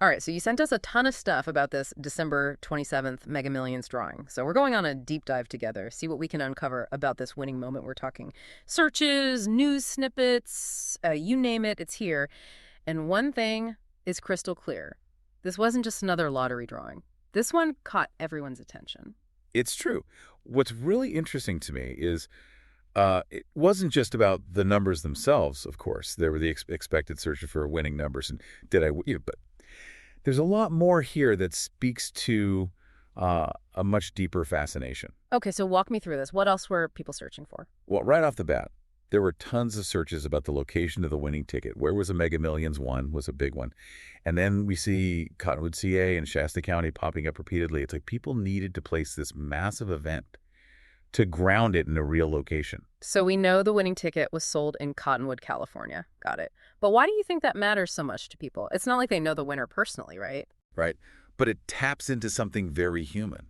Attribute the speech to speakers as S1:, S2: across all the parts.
S1: All right, so you sent us a ton of stuff about this December 27th Mega Millions drawing. So we're going on a deep dive together, see what we can uncover about this winning moment. We're talking searches, news snippets, you name it, it's here. And one thing is crystal clear. This wasn't just another lottery drawing. This one caught everyone's attention.
S2: It's true. What's really interesting to me is it wasn't just about the numbers themselves, of course. There were the expected searches for winning numbers, and but there's a lot more here that speaks to a much deeper fascination.
S1: Okay, so walk me through this. What else were people searching for?
S2: Well, right off the bat, there were tons of searches about the location of the winning ticket. Where was a Mega Millions won was a big one. And then we see Cottonwood, CA and Shasta County popping up repeatedly. It's like people needed to place this massive event to ground it in a real location.
S1: So we know the winning ticket was sold in Cottonwood, California. Got it. But why do you think that matters so much to people? It's not like they know the winner personally, right?
S2: Right. But it taps into something very human.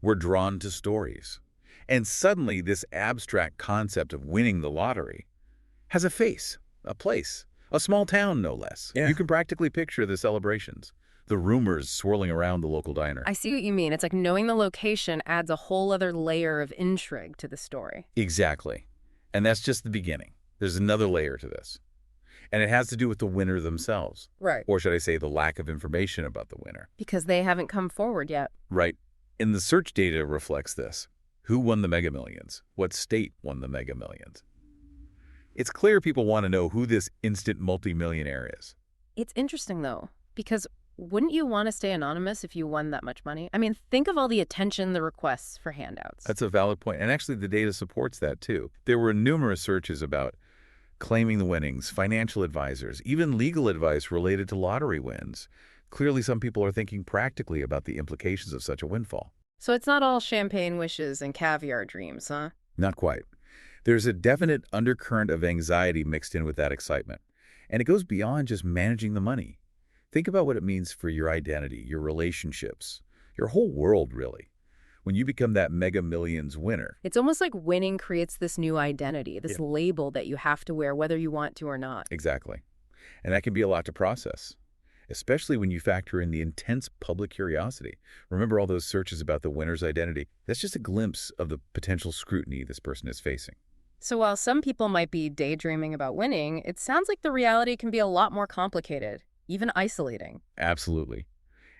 S2: We're drawn to stories. And suddenly this abstract concept of winning the lottery has a face, a place, a small town, no less.
S3: Yeah.
S2: You can practically picture the celebrations, the rumors swirling around the local diner.
S1: I see what you mean. It's like knowing the location adds a whole other layer of intrigue to the story.
S2: Exactly. And that's just the beginning. There's another layer to this. And it has to do with the winner themselves.
S1: Right.
S2: Or should I say the lack of information about the winner.
S1: Because they haven't come forward yet.
S2: Right. And the search data reflects this. Who won the Mega Millions? What state won the Mega Millions? It's clear people want to know who this instant multimillionaire is.
S1: It's interesting, though, because wouldn't you want to stay anonymous if you won that much money? I mean, think of all the attention, the requests for handouts.
S2: That's a valid point. And actually, the data supports that, too. There were numerous searches about claiming the winnings, financial advisors, even legal advice related to lottery wins. Clearly, some people are thinking practically about the implications of such a windfall.
S1: So it's not all champagne wishes and caviar dreams, huh?
S2: Not quite. There's a definite undercurrent of anxiety mixed in with that excitement. And it goes beyond just managing the money. Think about what it means for your identity, your relationships, your whole world, really. When you become that Mega Millions winner.
S1: It's almost like winning creates this new identity, this label that you have to wear whether you want to or not.
S2: Exactly. And that can be a lot to process, especially when you factor in the intense public curiosity. Remember all those searches about the winner's identity? That's just a glimpse of the potential scrutiny this person is facing.
S1: So while some people might be daydreaming about winning, it sounds like the reality can be a lot more complicated, even isolating.
S2: Absolutely.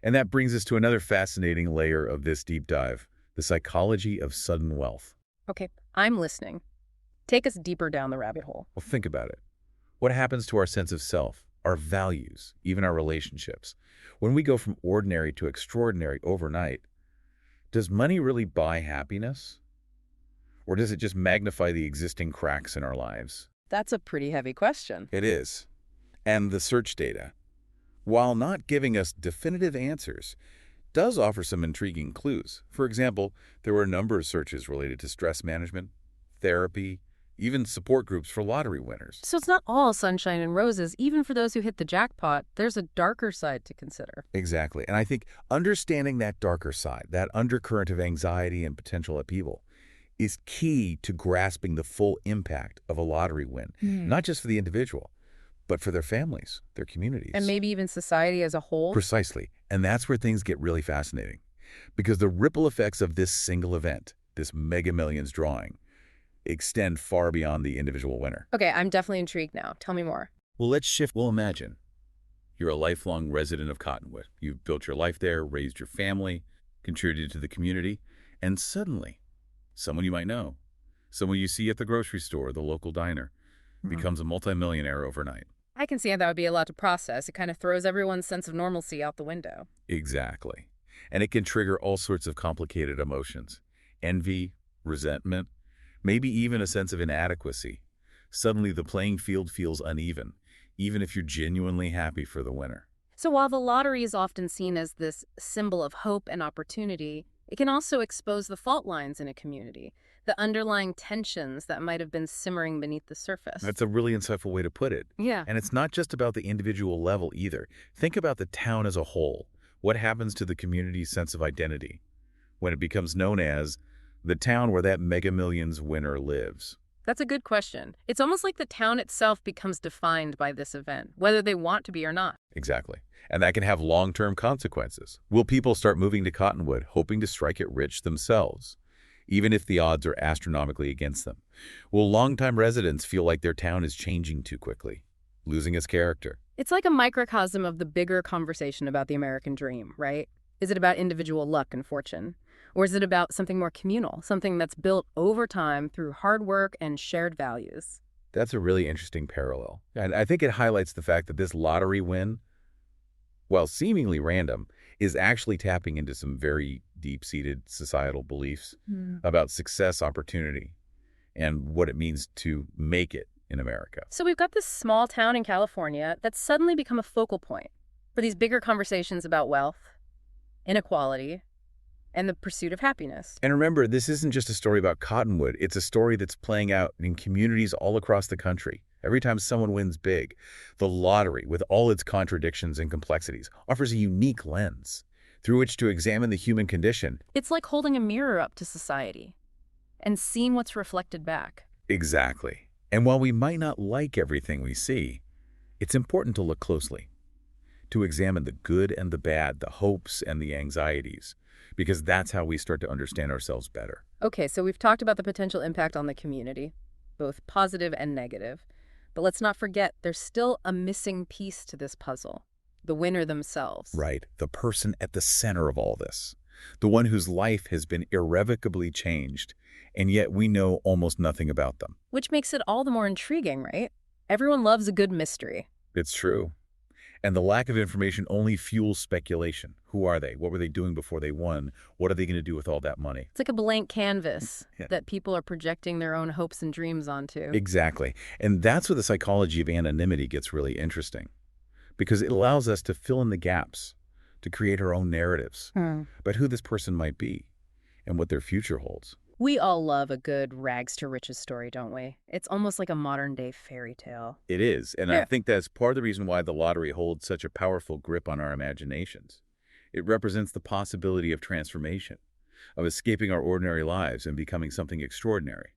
S2: And that brings us to another fascinating layer of this deep dive, the psychology of sudden wealth.
S1: Okay, I'm listening. Take us deeper down the rabbit hole.
S2: Well, think about it. What happens to our sense of self, our values, even our relationships? When we go from ordinary to extraordinary overnight, does money really buy happiness? Or does it just magnify the existing cracks in our lives?
S1: That's a pretty heavy question.
S2: It is. And the search data, while not giving us definitive answers, does offer some intriguing clues. For example, there were a number of searches related to stress management, therapy, even support groups for lottery winners.
S1: So it's not all sunshine and roses. Even for those who hit the jackpot, there's a darker side to consider.
S2: Exactly. And I think understanding that darker side, that undercurrent of anxiety and potential upheaval, is key to grasping the full impact of a lottery win, not just for the individual, but for their families, their communities.
S1: And maybe even society as a whole.
S2: Precisely. And that's where things get really fascinating. Because the ripple effects of this single event, this Mega Millions drawing, extend far beyond the individual winner.
S1: Okay, I'm definitely intrigued now. Tell me more.
S2: Well, let's shift. Well, imagine you're a lifelong resident of Cottonwood. You've built your life there, raised your family, contributed to the community, and suddenly, someone you might know, someone you see at the grocery store, the local diner, becomes a multimillionaire overnight.
S1: I can see how that would be a lot to process. It kind of throws everyone's sense of normalcy out the window.
S2: Exactly. And it can trigger all sorts of complicated emotions. Envy, resentment, maybe even a sense of inadequacy. Suddenly the playing field feels uneven, even if you're genuinely happy for the winner.
S1: So while the lottery is often seen as this symbol of hope and opportunity, it can also expose the fault lines in a community, the underlying tensions that might have been simmering beneath the surface.
S2: That's a really insightful way to put it.
S1: Yeah.
S2: And it's not just about the individual level either. Think about the town as a whole. What happens to the community's sense of identity when it becomes known as the town where that Mega Millions winner lives?
S1: That's a good question. It's almost like the town itself becomes defined by this event, whether they want to be or not.
S2: Exactly. And that can have long-term consequences. Will people start moving to Cottonwood, hoping to strike it rich themselves, even if the odds are astronomically against them? Will longtime residents feel like their town is changing too quickly, losing its character?
S1: It's like a microcosm of the bigger conversation about the American dream, right? Is it about individual luck and fortune? Or is it about something more communal, something that's built over time through hard work and shared values?
S2: That's a really interesting parallel. And I think it highlights the fact that this lottery win, while seemingly random, is actually tapping into some very deep-seated societal beliefs about success, opportunity, and what it means to make it in America.
S1: So we've got this small town in California that's suddenly become a focal point for these bigger conversations about wealth, inequality, and the pursuit of happiness.
S2: And remember, this isn't just a story about Cottonwood. It's a story that's playing out in communities all across the country. Every time someone wins big, the lottery, with all its contradictions and complexities, offers a unique lens through which to examine the human condition.
S1: It's like holding a mirror up to society and seeing what's reflected back.
S2: Exactly. And while we might not like everything we see, it's important to look closely, to examine the good and the bad, the hopes and the anxieties, because that's how we start to understand ourselves better.
S1: Okay, so we've talked about the potential impact on the community, both positive and negative. But let's not forget, there's still a missing piece to this puzzle: the winner themselves.
S2: Right, the person at the center of all this, the one whose life has been irrevocably changed, and yet we know almost nothing about them.
S1: Which makes it all the more intriguing, right? Everyone loves a good mystery.
S2: It's true. And the lack of information only fuels speculation. Who are they? What were they doing before they won? What are they going to do with all that money?
S1: It's like a blank canvas
S2: Yeah.
S1: that people are projecting their own hopes and dreams onto.
S2: Exactly. And that's where the psychology of anonymity gets really interesting, because it allows us to fill in the gaps, to create our own narratives about who this person might be and what their future holds.
S1: We all love a good rags to riches story, don't we? It's almost like a modern-day fairy tale.
S2: It is, and I think that's part of the reason why the lottery holds such a powerful grip on our imaginations. It represents the possibility of transformation, of escaping our ordinary lives and becoming something extraordinary.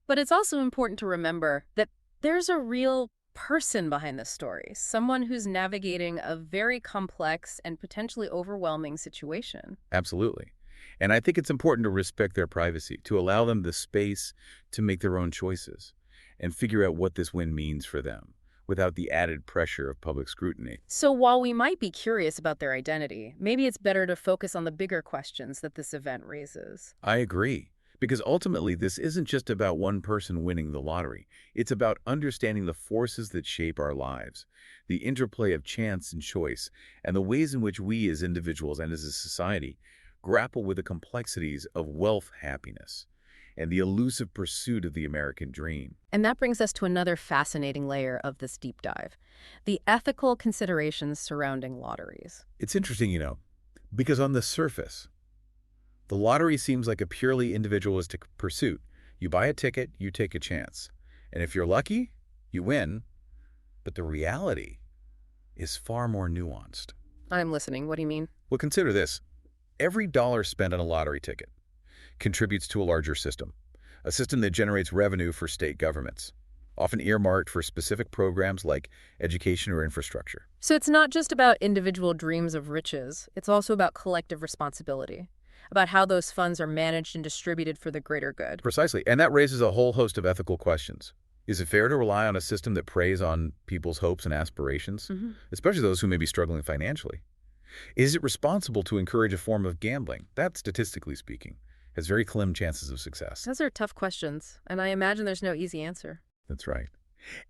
S1: But it's also important to remember that there's a real person behind this story, someone who's navigating a very complex and potentially overwhelming situation.
S2: Absolutely. And I think it's important to respect their privacy, to allow them the space to make their own choices and figure out what this win means for them without the added pressure of public scrutiny.
S1: So while we might be curious about their identity, maybe it's better to focus on the bigger questions that this event raises.
S2: I agree, because ultimately this isn't just about one person winning the lottery. It's about understanding the forces that shape our lives, the interplay of chance and choice, and the ways in which we as individuals and as a society grapple with the complexities of wealth, happiness, and the elusive pursuit of the American dream.
S1: And that brings us to another fascinating layer of this deep dive: the ethical considerations surrounding lotteries.
S2: It's interesting, because on the surface, the lottery seems like a purely individualistic pursuit. You buy a ticket, you take a chance. And if you're lucky, you win. But the reality is far more nuanced.
S1: I'm listening. What do you mean?
S2: Well, consider this. Every dollar spent on a lottery ticket contributes to a larger system, a system that generates revenue for state governments, often earmarked for specific programs like education or infrastructure.
S1: So it's not just about individual dreams of riches. It's also about collective responsibility, about how those funds are managed and distributed for the greater good.
S2: Precisely. And that raises a whole host of ethical questions. Is it fair to rely on a system that preys on people's hopes and aspirations, especially those who may be struggling financially? Is it responsible to encourage a form of gambling that, statistically speaking, has very slim chances of success?
S1: Those are tough questions, and I imagine there's no easy answer.
S2: That's right.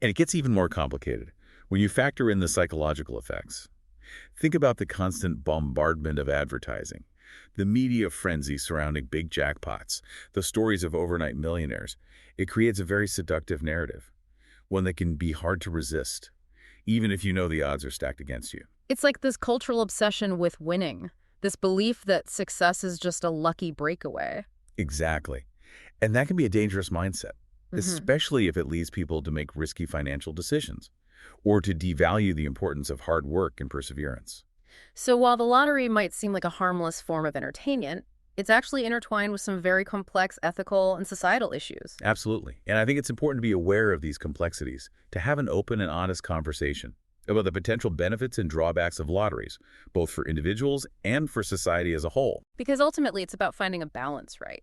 S2: And it gets even more complicated when you factor in the psychological effects. Think about the constant bombardment of advertising, the media frenzy surrounding big jackpots, the stories of overnight millionaires. It creates a very seductive narrative, one that can be hard to resist, even if you know the odds are stacked against you.
S1: It's like this cultural obsession with winning, this belief that success is just a lucky breakaway.
S2: Exactly. And that can be a dangerous mindset, especially if it leads people to make risky financial decisions or to devalue the importance of hard work and perseverance.
S1: So while the lottery might seem like a harmless form of entertainment, It's actually intertwined with some very complex ethical and societal issues.
S2: Absolutely. And I think it's important to be aware of these complexities, to have an open and honest conversation about the potential benefits and drawbacks of lotteries, both for individuals and for society as a whole.
S1: Because ultimately, it's about finding a balance, right,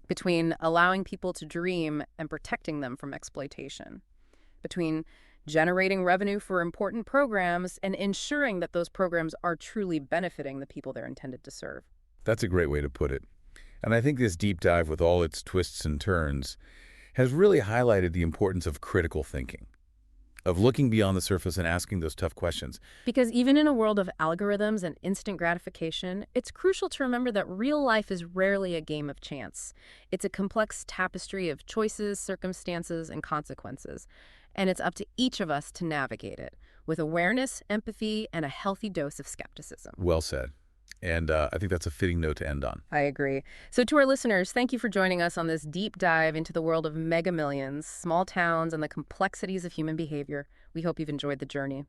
S1: between allowing people to dream and protecting them from exploitation, between generating revenue for important programs and ensuring that those programs are truly benefiting the people they're intended to serve.
S2: That's a great way to put it. And I think this deep dive, with all its twists and turns, has really highlighted the importance of critical thinking, of looking beyond the surface and asking those tough questions.
S1: Because even in a world of algorithms and instant gratification, it's crucial to remember that real life is rarely a game of chance. It's a complex tapestry of choices, circumstances, and consequences. And it's up to each of us to navigate it with awareness, empathy, and a healthy dose of skepticism.
S2: Well said. And I think that's a fitting note to end on.
S1: I agree. So to our listeners, thank you for joining us on this deep dive into the world of Mega Millions, small towns, and the complexities of human behavior. We hope you've enjoyed the journey,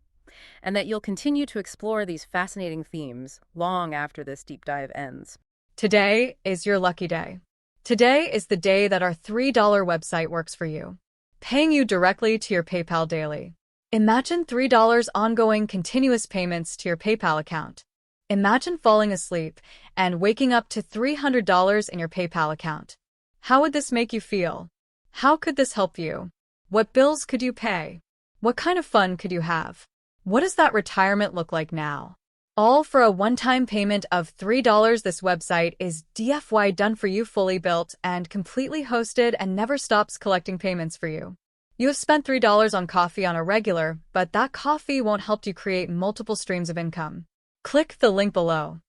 S1: and that you'll continue to explore these fascinating themes long after this deep dive ends.
S3: Today is your lucky day. Today is the day that our $3 website works for you, paying you directly to your PayPal daily. Imagine $3 ongoing continuous payments to your PayPal account. Imagine falling asleep and waking up to $300 in your PayPal account. How would this make you feel? How could this help you? What bills could you pay? What kind of fun could you have? What does that retirement look like now? All for a one-time payment of $3. This website is DFY done for you, fully built and completely hosted, and never stops collecting payments for you. You have spent $3 on coffee on a regular, but that coffee won't help you create multiple streams of income. Click the link below.